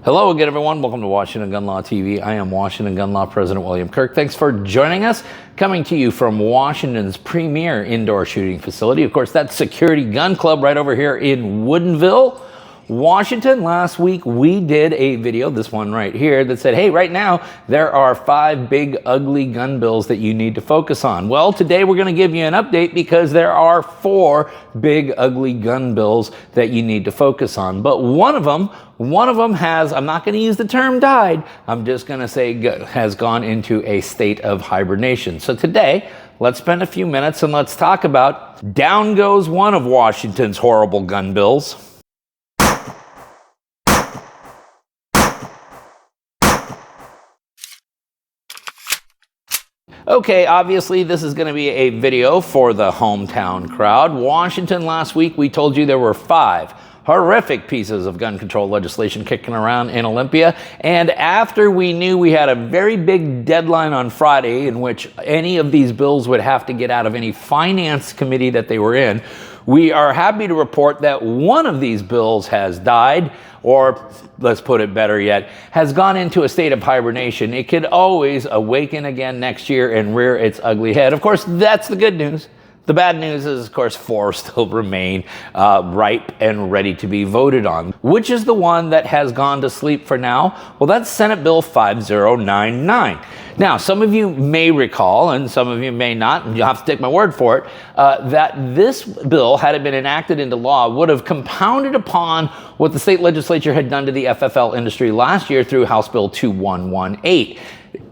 Hello again, everyone. Welcome to Washington Gun Law TV. I am Washington Gun Law President William Kirk. Thanks for joining us. Coming to you from Washington's premier indoor shooting facility. Of course, that's Security Gun Club right over here in Woodinville, Washington. Last week, we did a video, this one right here, that said, hey, right now, there are 5 big, ugly gun bills that you need to focus on. Well, today we're going to give you an update because there are 4 big, ugly gun bills that you need to focus on. But one of them has, I'm not going to use the term died, I'm just going to say has gone into a state of hibernation. So today, let's spend a few minutes and let's talk about down goes one of Washington's horrible gun bills. Okay, obviously this is going to be a video for the hometown crowd. Washington, last week we told you there were 5 horrific pieces of gun control legislation kicking around in Olympia. And after we knew we had a very big deadline on Friday in which any of these bills would have to get out of any finance committee that they were in, we are happy to report that one of these bills has died, or let's put it better yet, has gone into a state of hibernation. It could always awaken again next year and rear its ugly head. Of course, that's the good news. The bad news is, of course, 4 still remain ripe and ready to be voted on. Which is the one that has gone to sleep for now? Well, that's Senate Bill 5099. Now, some of you may recall, and some of you may not, and you'll have to take my word for it, that this bill, had it been enacted into law, would have compounded upon what the state legislature had done to the FFL industry last year through House Bill 2118.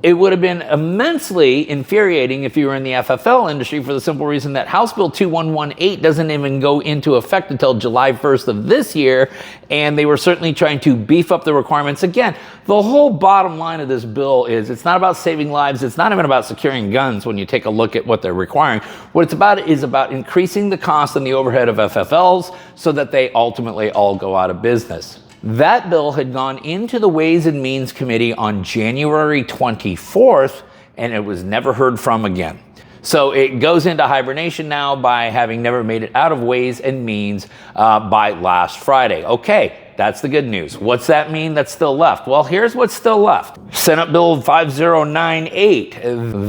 It would have been immensely infuriating if you were in the FFL industry for the simple reason that House Bill 2118 doesn't even go into effect until July 1st of this year, and they were certainly trying to beef up the requirements. Again, the whole bottom line of this bill is it's not about saving lives. It's not even about securing guns when you take a look at what they're requiring. What it's about is about increasing the cost and the overhead of FFLs so that they ultimately all go out of business. That bill had gone into the Ways and Means Committee on January 24th, and it was never heard from again. So it goes into hibernation now by having never made it out of Ways and Means by last Friday. Okay, that's the good news. What's that mean that's still left? Well, here's what's still left. Senate Bill 5098.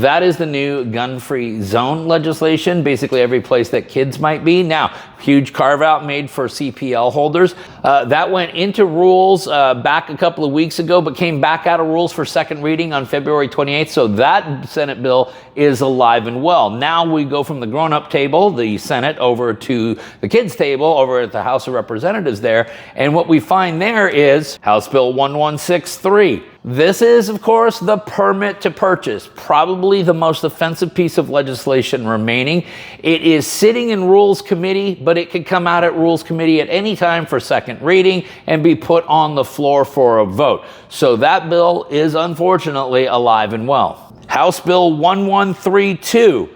That is the new gun-free zone legislation, basically every place that kids might be. Now, huge carve-out made for CPL holders. That went into rules back a couple of weeks ago, but came back out of rules for second reading on February 28th. So that Senate bill is alive and well. Now we go from the grown-up table, the Senate, over to the kids table over at the House of Representatives there. And what we find there is House Bill 1163. This is, of course, the permit to purchase, probably the most offensive piece of legislation remaining. It is sitting in Rules Committee, but it could come out at Rules Committee at any time for second reading and be put on the floor for a vote. So that bill is unfortunately alive and well. House Bill 1132.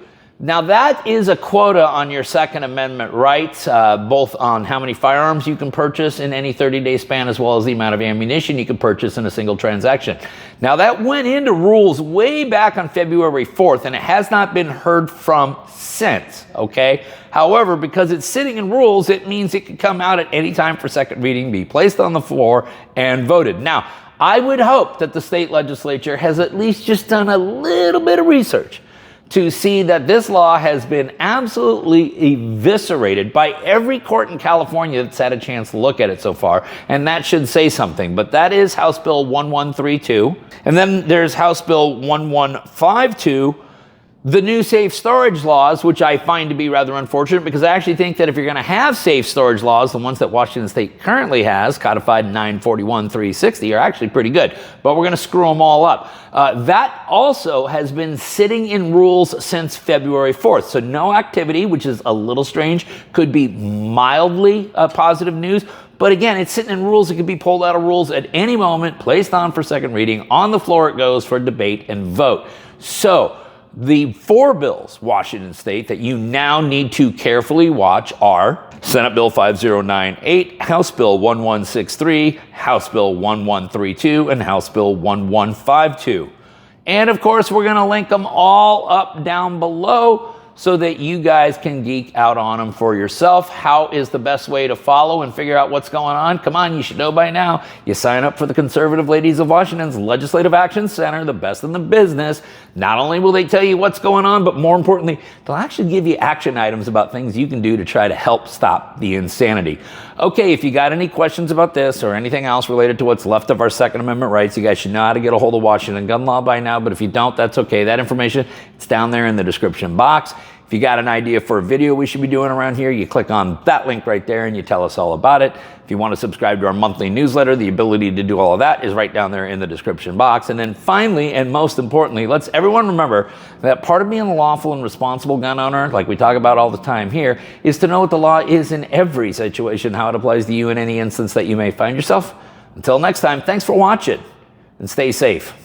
Now that is a quota on your Second Amendment rights, both on how many firearms you can purchase in any 30-day span, as well as the amount of ammunition you can purchase in a single transaction. Now that went into rules way back on February 4th, and it has not been heard from since, okay? However, because it's sitting in rules, it means it can come out at any time for second reading, be placed on the floor, and voted. Now, I would hope that the state legislature has at least just done a little bit of research to see that this law has been absolutely eviscerated by every court in California that's had a chance to look at it so far, and that should say something. But that is House Bill 1132. And then there's House Bill 1152, the new safe storage laws, which I find to be rather unfortunate because I actually think that if you're going to have safe storage laws, the ones that Washington State currently has, codified 941-360, are actually pretty good. But we're going to screw them all up. That also has been sitting in rules since February 4th. So no activity, which is a little strange, could be mildly positive news. But again, it's sitting in rules. It could be pulled out of rules at any moment, placed on for second reading. On the floor it goes for debate and vote. So the 4 bills, Washington State, that you now need to carefully watch are Senate Bill 5098, House Bill 1163, House Bill 1132, and House Bill 1152. And of course, we're going to link them all up down below so that you guys can geek out on them for yourself. How is the best way to follow and figure out what's going on? Come on, you should know by now. You sign up for the Conservative Ladies of Washington's Legislative Action Center, the best in the business. Not only will they tell you what's going on, but more importantly, they'll actually give you action items about things you can do to try to help stop the insanity. Okay, if you got any questions about this or anything else related to what's left of our Second Amendment rights, you guys should know how to get a hold of Washington gun law by now, but if you don't, that's okay. That information, it's down there in the description box. If you got an idea for a video we should be doing around here, you click on that link right there and you tell us all about it. If you want to subscribe to our monthly newsletter, the ability to do all of that is right down there in the description box. And then finally, and most importantly, let's everyone remember that part of being a lawful and responsible gun owner, like we talk about all the time here, is to know what the law is in every situation, how it applies to you in any instance that you may find yourself. Until next time, thanks for watching and stay safe.